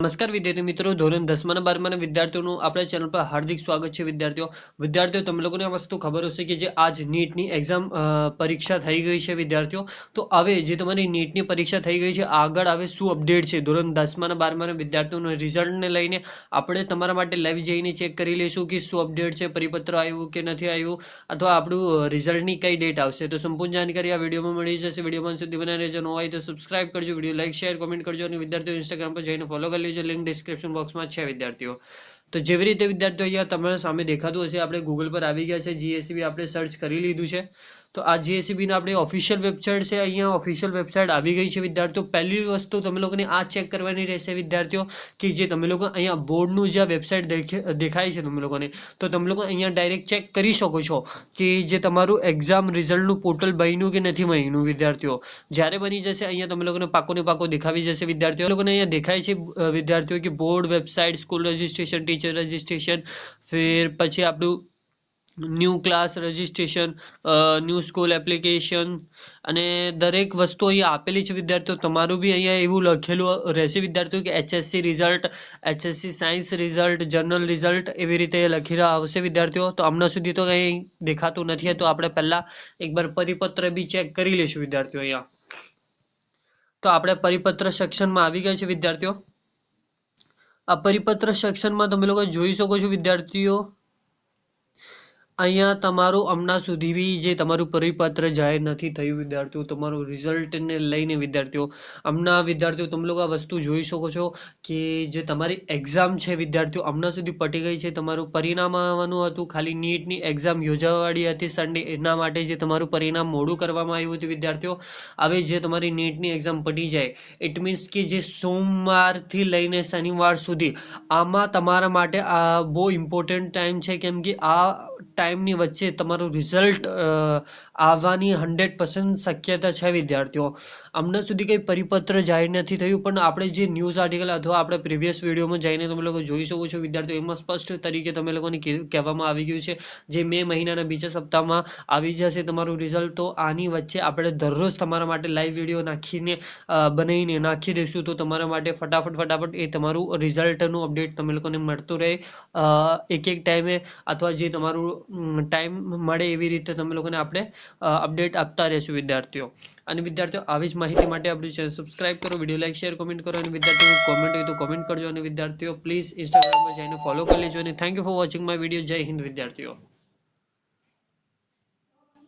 નમસ્કાર વિદ્યાર્થી મિત્રો, ધોરણ 10 અને 12 વિદ્યાર્થીઓનું આપણા ચેનલ પર હાર્દિક સ્વાગત છે. વિદ્યાર્થીઓ તમે લોકોને આ વસ્તુ ખબર હશે કે જે આજ નીટની એક્ઝામ પરીક્ષા થઈ ગઈ છે વિદ્યાર્થીઓ. તો હવે જે તમારી નીટની પરીક્ષા થઈ ગઈ છે, આગળ હવે શું અપડેટ છે ધોરણ 10 અને 12 વિદ્યાર્થીઓના રિઝલ્ટને લઈને આપણે તમારા માટે લાઈવ જઈને ચેક કરી લઈશું કે શું અપડેટ છે, પરિપત્ર આવ્યું કે નથી આવ્યું, અથવા આપણું રિઝલ્ટની કઈ ડેટ આવશે. તો સંપૂર્ણ જાણકારી આ વિડીયોમાં મળી જશે. વિડીયોમાં સુધી બનાવી રહેજો. ન હોય તો સબસ્ક્રાઇબ કરજો, વિડીયો લાઈક શેર કોમેન્ટ કરજો અને વિદ્યાર્થીઓ ઇન્સ્ટાગ્રામ પર જઈને ફોલો કરી લેજો. લિંક ડિસ્ક્રિપ્શન બોક્સમાં છે વિદ્યાર્થીઓ. તો જેવી રીતે વિદ્યાર્થીઓ અહીંયા તમારા સામે દેખાતું હશે, આપણે ગૂગલ પર આવી ગયા છે. જીએસસીબી આપણે સર્ચ કરી લીધું છે. તો આ જીએસસીબીના આપણી ઓફિશિયલ વેબસાઇટ છે. અહીંયા ઓફિશિયલ વેબસાઇટ આવી ગઈ છે વિદ્યાર્થીઓ. પહેલી વસ્તુ તમે લોકોને આ ચેક કરવાની રહેશે વિદ્યાર્થીઓ કે જે તમે લોકો અહીંયા બોર્ડનું જે વેબસાઇટ દેખાય છે તમે લોકોને, તો તમે લોકો અહીંયા ડાયરેક્ટ ચેક કરી શકો છો કે જે તમારું એક્ઝામ રિઝલ્ટનું પોર્ટલ બન્યું કે નથી બન્યું વિદ્યાર્થીઓ. જ્યારે બની જશે અહીંયા તમે લોકોને પાકો ને પાકો દેખાવી જશે વિદ્યાર્થીઓ. લોકોને અહીંયા દેખાય છે વિદ્યાર્થીઓ કે board website, school registration, teacher registration, ફિર પછી આપણું new class registration, new school application અને દરેક વસ્તુ અહીંયા આપેલી છે વિદ્યાર્થીઓ. તમારું બી અહીંયા એવું લખેલું રહેશે વિદ્યાર્થીઓ કે HSC result, HSC science result, general result એવી રીતે લખી આવશે વિદ્યાર્થીઓ. તો હમણાં સુધી તો કંઈ દેખાતું નથી, તો આપણે પહેલા એકવાર પરિપત્ર બી ચેક કરી લઈશું વિદ્યાર્થીઓ. અહીંયા તો આપણે પરિપત્ર સેક્શનમાં આવી ગયા છે વિદ્યાર્થીઓ. આ પરિપત્ર સેક્શનમાં તમે લોકો જોઈ શકો છો વિદ્યાર્થીઓ, અહીંયા તમારું હમણાં સુધી બી જે તમારું પરિપત્ર જાહેર નથી થયું વિદ્યાર્થીઓ, તમારું રિઝલ્ટને લઈને વિદ્યાર્થીઓ. હમણાં વિદ્યાર્થીઓ તમે લોકો આ વસ્તુ જોઈ શકો છો કે જે તમારી એક્ઝામ છે વિદ્યાર્થીઓ હમણાં સુધી પટી ગઈ છે. તમારું પરિણામ આવવાનું હતું, ખાલી નીટની એક્ઝામ યોજાવાળી હતી સન્ડે, એના માટે જે તમારું પરિણામ મોડું કરવામાં આવ્યું હતું વિદ્યાર્થીઓ. હવે જે તમારી નીટની એક્ઝામ પટી જાય, ઇટ મીન્સ કે જે સોમવારથી લઈને શનિવાર સુધી, આમાં તમારા માટે આ બહુ ઇમ્પોર્ટન્ટ ટાઈમ છે. કેમ કે આ ટાઈમની વચ્ચે તમારું રિઝલ્ટ આવવાની 100% શક્યતા છે વિદ્યાર્થીઓ. હમણાં સુધી કંઈ પરિપત્ર જાહેર નથી થયું, પણ આપણે જે ન્યૂઝ આર્ટિકલ અથવા આપણે પ્રીવિયસ વિડીયોમાં જઈને તમે લોકો જોઈ શકો છો વિદ્યાર્થીઓ, એમાં સ્પષ્ટ તરીકે તમે લોકોને કહેવામાં આવી ગયું છે જે મે મહિનાના બીજા સપ્તાહમાં આવી જશે તમારું રિઝલ્ટ. તો આની વચ્ચે આપણે દરરોજ તમારા માટે લાઈવ વિડીયો બનાવીને નાખી દઈશું. તો તમારા માટે ફટાફટ એ તમારું રિઝલ્ટનું અપડેટ તમે લોકોને મળતું રહે એક ટાઈમે, અથવા જે તમારું ટાઈમ મળે એવી રીતે તમે લોકોને આપણે અપડેટ આપતા રહેશું વિદ્યાર્થીઓ. અને વિદ્યાર્થીઓ આવી જ માહિતી માટે આપણું ચેનલ સબસ્ક્રાઇબ કરો, વિડીયો લાઈક શેર કોમેન્ટ કરો, અને વિદ્યાર્થીઓ કોમેન્ટ હોય તો કોમેન્ટ કરજો. અને વિદ્યાર્થીઓ પ્લીઝ ઇન્સ્ટાગ્રામ પર જઈને ફોલો કરી લેજો. અને thank you for watching my video. જય હિન્દ વિદ્યાર્થીઓ.